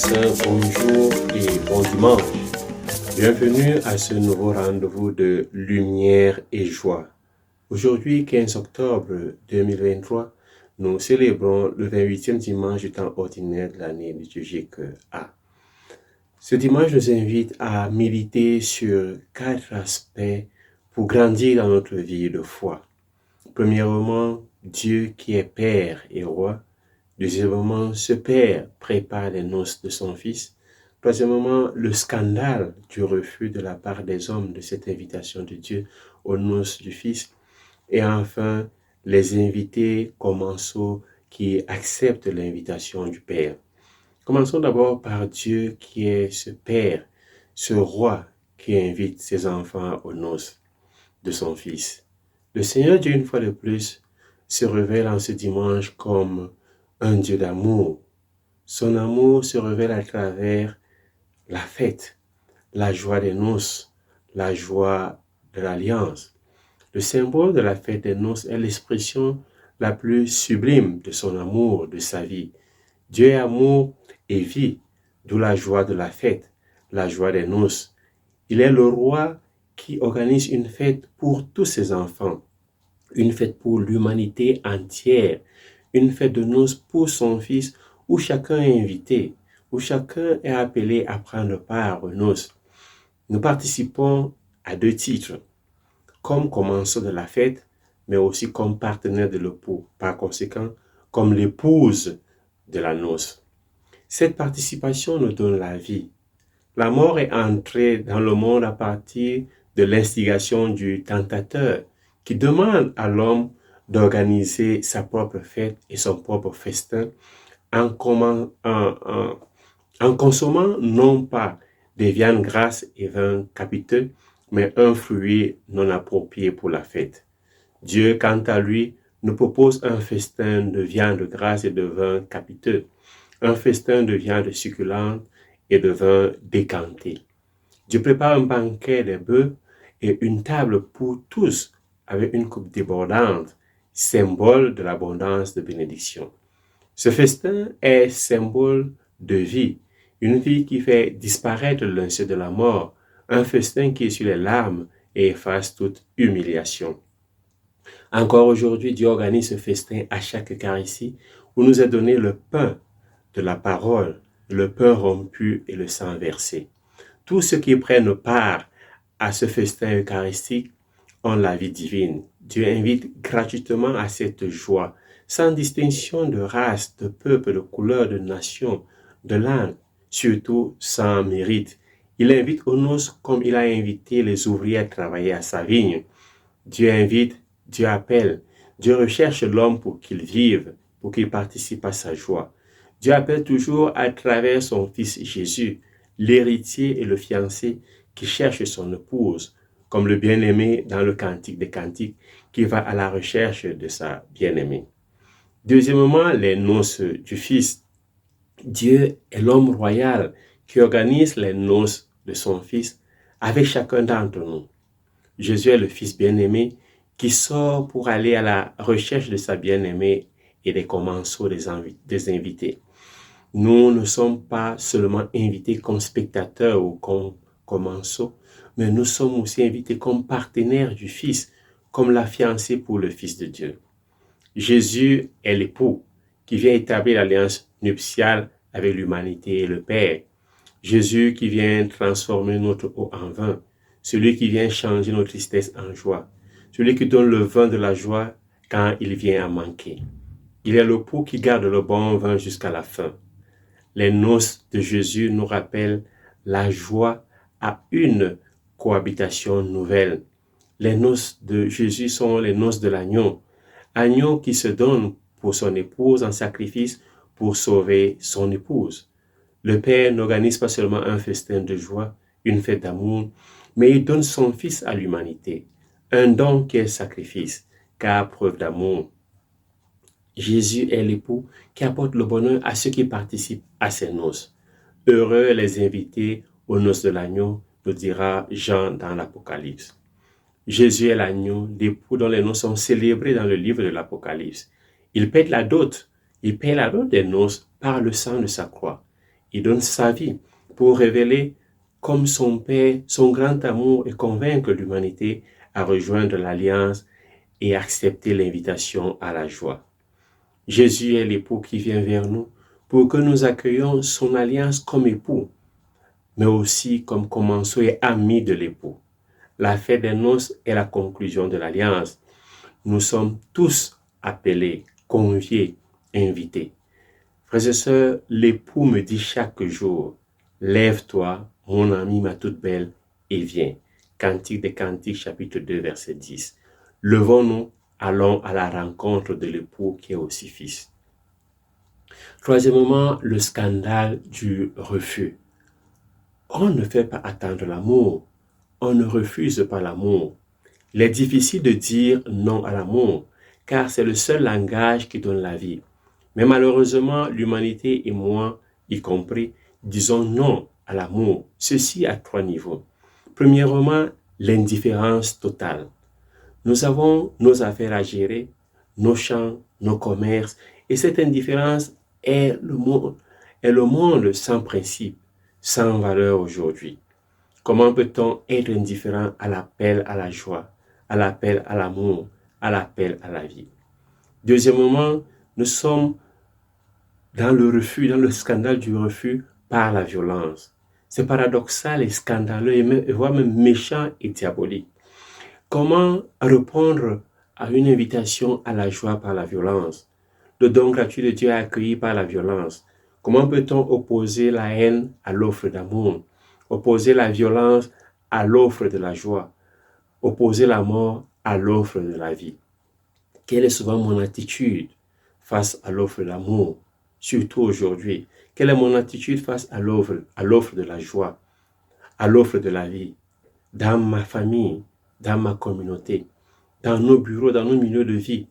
matin, bonjour et bon dimanche. Bienvenue à ce nouveau rendez-vous de lumière et joie. Aujourd'hui, 15 octobre 2023, nous célébrons le 28e dimanche du temps ordinaire de l'année liturgique A. Ce dimanche nous invite à méditer sur 4 aspects pour grandir dans notre vie de foi. Premièrement, Dieu qui est Père et Roi. Deuxièmement, ce Père prépare les noces de son Fils. Troisièmement, le scandale du refus de la part des hommes de cette invitation de Dieu aux noces du Fils. Et enfin, les invités commensaux qui acceptent l'invitation du Père. Commençons d'abord par Dieu qui est ce Père, ce Roi qui invite ses enfants aux noces de son Fils. Le Seigneur Dieu, une fois de plus, se révèle en ce dimanche comme un Dieu d'amour. Son amour se révèle à travers la fête, la joie des noces, la joie de l'alliance. Le symbole de la fête des noces est l'expression la plus sublime de son amour, de sa vie. Dieu est amour et vie, d'où la joie de la fête, la joie des noces. Il est le roi qui organise une fête pour tous ses enfants, une fête pour l'humanité entière, une fête de noces pour son Fils où chacun est invité, où chacun est appelé à prendre part aux noces. Nous participons à 2 titres, comme commençons de la fête, mais aussi comme partenaire de l'époux, par conséquent, comme l'épouse de la noce. Cette participation nous donne la vie. La mort est entrée dans le monde à partir de l'instigation du tentateur qui demande à l'homme d'organiser sa propre fête et son propre festin en consommant non pas des viandes grasses et vins capiteux, mais un fruit non approprié pour la fête. Dieu, quant à lui, nous propose un festin de viande grasse et de vins capiteux, un festin de viande succulente et de vin décanté. Dieu prépare un banquet de bœufs et une table pour tous avec une coupe débordante, symbole de l'abondance de bénédiction. Ce festin est symbole de vie, une vie qui fait disparaître le linceul de la mort, un festin qui essuie les larmes et efface toute humiliation. Encore aujourd'hui, Dieu organise ce festin à chaque Eucharistie où nous est donné le pain de la parole, le pain rompu et le sang versé. Tous ceux qui prennent part à ce festin eucharistique ont la vie divine. Dieu invite gratuitement à cette joie, sans distinction de race, de peuple, de couleur, de nation, de langue, surtout sans mérite. Il invite aux noces comme il a invité les ouvriers à travailler à sa vigne. Dieu invite, Dieu appelle, Dieu recherche l'homme pour qu'il vive, pour qu'il participe à sa joie. Dieu appelle toujours à travers son Fils Jésus, l'héritier et le fiancé qui cherche son épouse, comme le bien-aimé dans le Cantique des Cantiques qui va à la recherche de sa bien-aimée. Deuxièmement, les noces du Fils. Dieu est l'homme royal qui organise les noces de son Fils avec chacun d'entre nous. Jésus est le Fils bien-aimé qui sort pour aller à la recherche de sa bien-aimée et des commensaux des invités. Nous ne sommes pas seulement invités comme spectateurs ou comme commensaux, mais nous sommes aussi invités comme partenaires du Fils, comme la fiancée pour le Fils de Dieu. Jésus est l'époux qui vient établir l'alliance nuptiale avec l'humanité et le Père. Jésus qui vient transformer notre eau en vin, celui qui vient changer nos tristesses en joie, celui qui donne le vin de la joie quand il vient à manquer. Il est l'époux qui garde le bon vin jusqu'à la fin. Les noces de Jésus nous rappellent la joie à une cohabitation nouvelle. Les noces de Jésus sont les noces de l'agneau. Agneau qui se donne pour son épouse en sacrifice pour sauver son épouse. Le Père n'organise pas seulement un festin de joie, une fête d'amour, mais il donne son Fils à l'humanité. Un don qui est sacrifice, car preuve d'amour. Jésus est l'époux qui apporte le bonheur à ceux qui participent à ses noces. Heureux les invités aux noces de l'agneau, nous dira Jean dans l'Apocalypse. Jésus est l'agneau, l'époux dont les noces sont célébrées dans le livre de l'Apocalypse. Il paie la dot des noces par le sang de sa croix. Il donne sa vie pour révéler comme son Père son grand amour et convaincre l'humanité à rejoindre l'alliance et accepter l'invitation à la joie. Jésus est l'époux qui vient vers nous pour que nous accueillions son alliance comme époux, mais aussi comme commensaux et amis de l'époux. La fête des noces est la conclusion de l'alliance. Nous sommes tous appelés, conviés, invités. Frères et sœurs, l'époux me dit chaque jour, lève-toi, mon ami, ma toute belle, et viens. Cantique des Cantiques, chapitre 2, verset 10. Levons-nous, allons à la rencontre de l'époux qui est aussi fils. Troisièmement, le scandale du refus. On ne fait pas attendre l'amour. On ne refuse pas l'amour. Il est difficile de dire non à l'amour, car c'est le seul langage qui donne la vie. Mais malheureusement, l'humanité et moi, y compris, disons non à l'amour. Ceci à 3 niveaux. Premièrement, l'indifférence totale. Nous avons nos affaires à gérer, nos champs, nos commerces, et cette indifférence est le monde sans principe, sans valeur aujourd'hui. Comment peut-on être indifférent à l'appel à la joie, à l'appel à l'amour, à l'appel à la vie? Deuxièmement, nous sommes dans le refus, dans le scandale du refus par la violence. C'est paradoxal et scandaleux, voire même méchant et diabolique. Comment répondre à une invitation à la joie par la violence? Le don gratuit de Dieu est accueilli par la violence. Comment peut-on opposer la haine à l'offre d'amour? Opposer la violence à l'offre de la joie? Opposer la mort à l'offre de la vie? Quelle est souvent mon attitude face à l'offre d'amour, surtout aujourd'hui? Quelle est mon attitude face à l'offre de la joie, à l'offre de la vie, dans ma famille, dans ma communauté, dans nos bureaux, dans nos milieux de vie?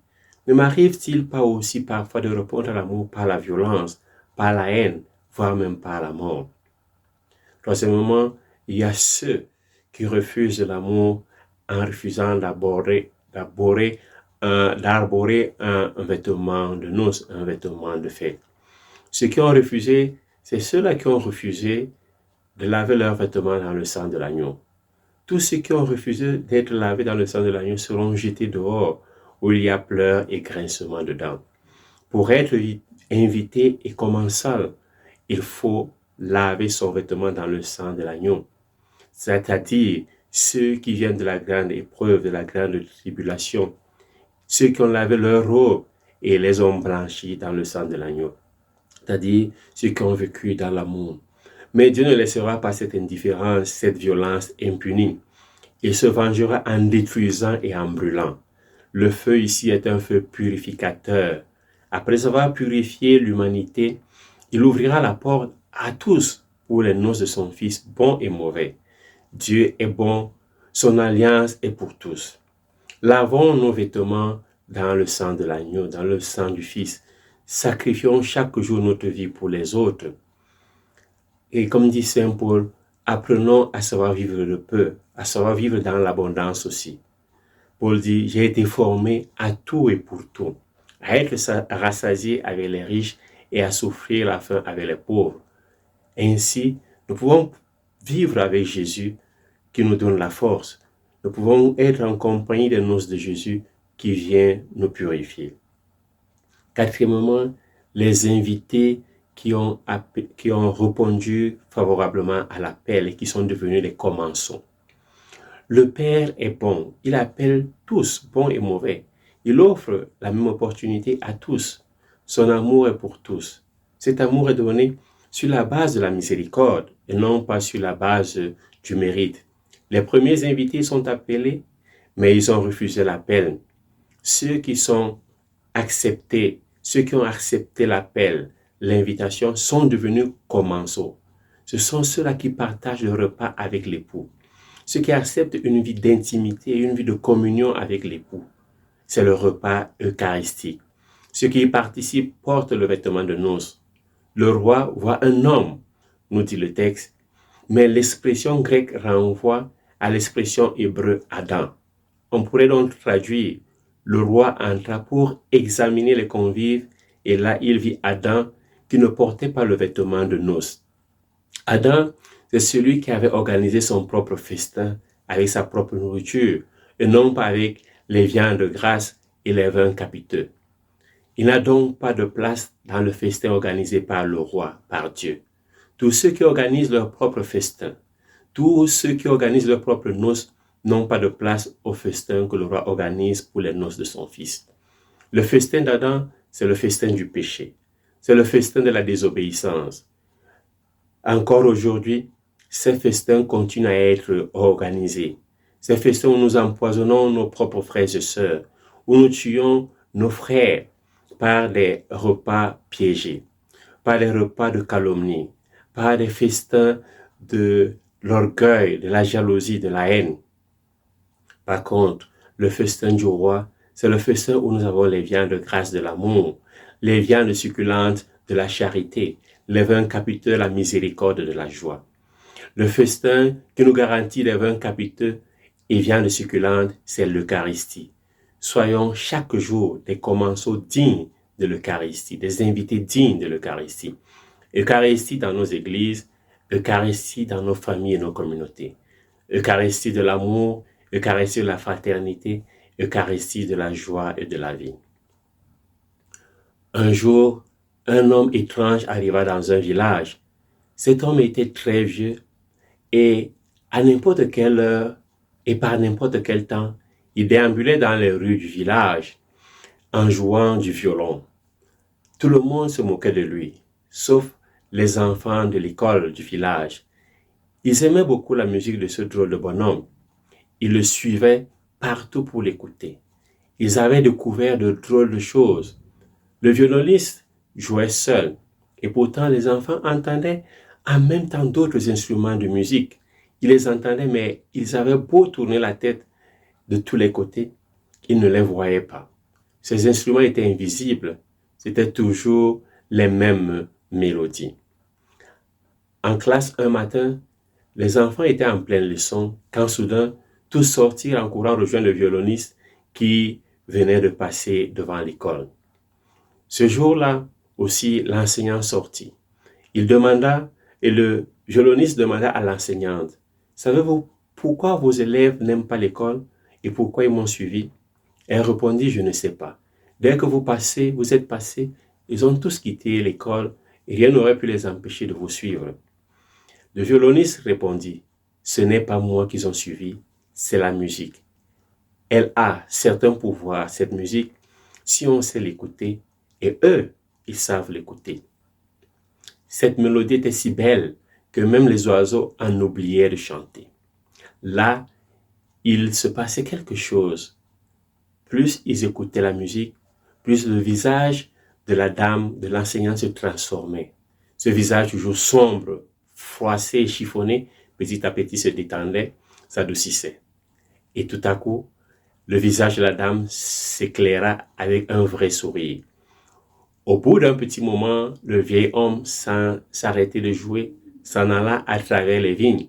Ne m'arrive-t-il pas aussi parfois de répondre à l'amour par la violence, par la haine, voire même par la mort? Troisièmement, il y a ceux qui refusent l'amour en refusant d'arborer un vêtement de noces, un vêtement de fête. Ceux qui ont refusé, c'est ceux-là qui ont refusé de laver leurs vêtements dans le sang de l'agneau. Tous ceux qui ont refusé d'être lavés dans le sang de l'agneau seront jetés dehors, où il y a pleurs et grincements dedans. Pour être invité et commensal, il faut laver son vêtement dans le sang de l'agneau. C'est-à-dire ceux qui viennent de la grande épreuve, de la grande tribulation, ceux qui ont lavé leurs robes et les ont blanchis dans le sang de l'agneau. C'est-à-dire ceux qui ont vécu dans l'amour. Mais Dieu ne laissera pas cette indifférence, cette violence impunie. Il se vengera en détruisant et en brûlant. Le feu ici est un feu purificateur. Après avoir purifié l'humanité, il ouvrira la porte à tous pour les noces de son Fils, bons et mauvais. Dieu est bon, son alliance est pour tous. Lavons nos vêtements dans le sang de l'agneau, dans le sang du Fils. Sacrifions chaque jour notre vie pour les autres. Et comme dit Saint Paul, apprenons à savoir vivre le peu, à savoir vivre dans l'abondance aussi. Paul dit, j'ai été formé à tout et pour tout, à être rassasié avec les riches et à souffrir la faim avec les pauvres. Ainsi, nous pouvons vivre avec Jésus qui nous donne la force. Nous pouvons être en compagnie des noces de Jésus qui vient nous purifier. Quatrièmement, les invités qui ont répondu favorablement à l'appel et qui sont devenus les commensaux. Le Père est bon, il appelle tous, bons et mauvais. Il offre la même opportunité à tous. Son amour est pour tous. Cet amour est donné sur la base de la miséricorde et non pas sur la base du mérite. Les premiers invités sont appelés, mais ils ont refusé l'appel. Ceux qui ont accepté l'appel, l'invitation, sont devenus commensaux. Ce sont ceux-là qui partagent le repas avec l'époux. Ceux qui acceptent une vie d'intimité, une vie de communion avec l'époux. C'est le repas eucharistique. Ceux qui y participent portent le vêtement de noces. Le roi voit un homme, nous dit le texte, mais l'expression grecque renvoie à l'expression hébreu Adam. On pourrait donc traduire, le roi entra pour examiner les convives et là il vit Adam qui ne portait pas le vêtement de noces. Adam, c'est celui qui avait organisé son propre festin avec sa propre nourriture, et non pas avec les viandes grasses et les vins capiteux. Il n'a donc pas de place dans le festin organisé par le roi, par Dieu. Tous ceux qui organisent leur propre festin, tous ceux qui organisent leur propre noces n'ont pas de place au festin que le roi organise pour les noces de son fils. Le festin d'Adam, c'est le festin du péché. C'est le festin de la désobéissance. Encore aujourd'hui, ces festins continuent à être organisés. Ces festins où nous empoisonnons nos propres frères et sœurs, où nous tuons nos frères par des repas piégés, par des repas de calomnie, par des festins de l'orgueil, de la jalousie, de la haine. Par contre, le festin du roi, c'est le festin où nous avons les viandes de grâce de l'amour, les viandes succulentes de la charité, les vins capiteux de la miséricorde de la joie. Le festin qui nous garantit les vins capiteux et viandes succulentes, c'est l'Eucharistie. Soyons chaque jour des commensaux dignes de l'Eucharistie, des invités dignes de l'Eucharistie. Eucharistie dans nos églises, Eucharistie dans nos familles et nos communautés. Eucharistie de l'amour, Eucharistie de la fraternité, Eucharistie de la joie et de la vie. Un jour, un homme étrange arriva dans un village. Cet homme était très vieux et à n'importe quelle heure et par n'importe quel temps, il déambulait dans les rues du village en jouant du violon. Tout le monde se moquait de lui, sauf les enfants de l'école du village. Ils aimaient beaucoup la musique de ce drôle de bonhomme. Ils le suivaient partout pour l'écouter. Ils avaient découvert de drôles de choses. Le violoniste jouait seul, et pourtant les enfants entendaient en même temps d'autres instruments de musique. Ils les entendaient, mais ils avaient beau tourner la tête de tous les côtés, ils ne les voyaient pas. Ces instruments étaient invisibles, c'était toujours les mêmes mélodies. En classe un matin, les enfants étaient en pleine leçon quand soudain, tous sortirent en courant rejoindre le violoniste qui venait de passer devant l'école. Ce jour-là aussi, l'enseignant sortit. Il demanda, et le violoniste demanda à l'enseignante, « Savez-vous pourquoi vos élèves n'aiment pas l'école et pourquoi ils m'ont suivi ?» Elle répondit, « Je ne sais pas. Dès que vous êtes passé, ils ont tous quitté l'école et rien n'aurait pu les empêcher de vous suivre. » Le violoniste répondit, « Ce n'est pas moi qu'ils ont suivi, c'est la musique. Elle a certains pouvoirs, cette musique, si on sait l'écouter, et eux, ils savent l'écouter. » Cette mélodie était si belle que même les oiseaux en oubliaient de chanter. Là, il se passait quelque chose. Plus ils écoutaient la musique, plus le visage de la dame, de l'enseignante se transformait. Ce visage toujours sombre, froissé et chiffonné, petit à petit se détendait, s'adoucissait. Et tout à coup, le visage de la dame s'éclaira avec un vrai sourire. Au bout d'un petit moment, le vieil homme, sans s'arrêter de jouer, s'en alla à travers les vignes.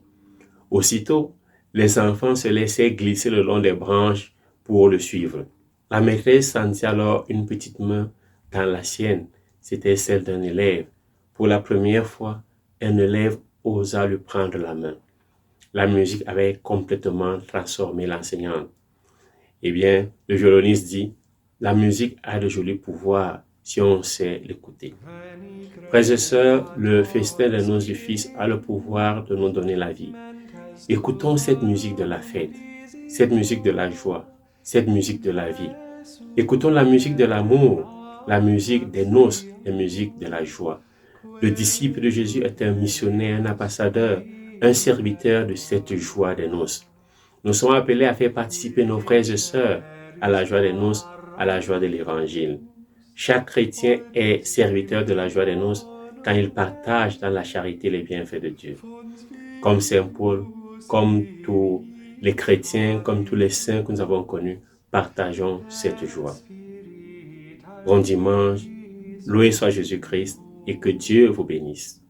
Aussitôt, les enfants se laissaient glisser le long des branches pour le suivre. La maîtresse sentit alors une petite main dans la sienne. C'était celle d'un élève. Pour la première fois, un élève osa lui prendre la main. La musique avait complètement transformé l'enseignante. Eh bien, le violoniste dit, la musique a de jolis pouvoirs si on sait l'écouter. Frères et sœurs, le festin des noces du Fils a le pouvoir de nous donner la vie. Écoutons cette musique de la fête, cette musique de la joie, cette musique de la vie. Écoutons la musique de l'amour, la musique des noces, la musique de la joie. Le disciple de Jésus est un missionnaire, un ambassadeur, un serviteur de cette joie des noces. Nous sommes appelés à faire participer nos frères et sœurs à la joie des noces, à la joie de l'Évangile. Chaque chrétien est serviteur de la joie des noces quand il partage dans la charité les bienfaits de Dieu. Comme Saint Paul, comme tous les chrétiens, comme tous les saints que nous avons connus, partageons cette joie. Bon dimanche, loué soit Jésus-Christ et que Dieu vous bénisse.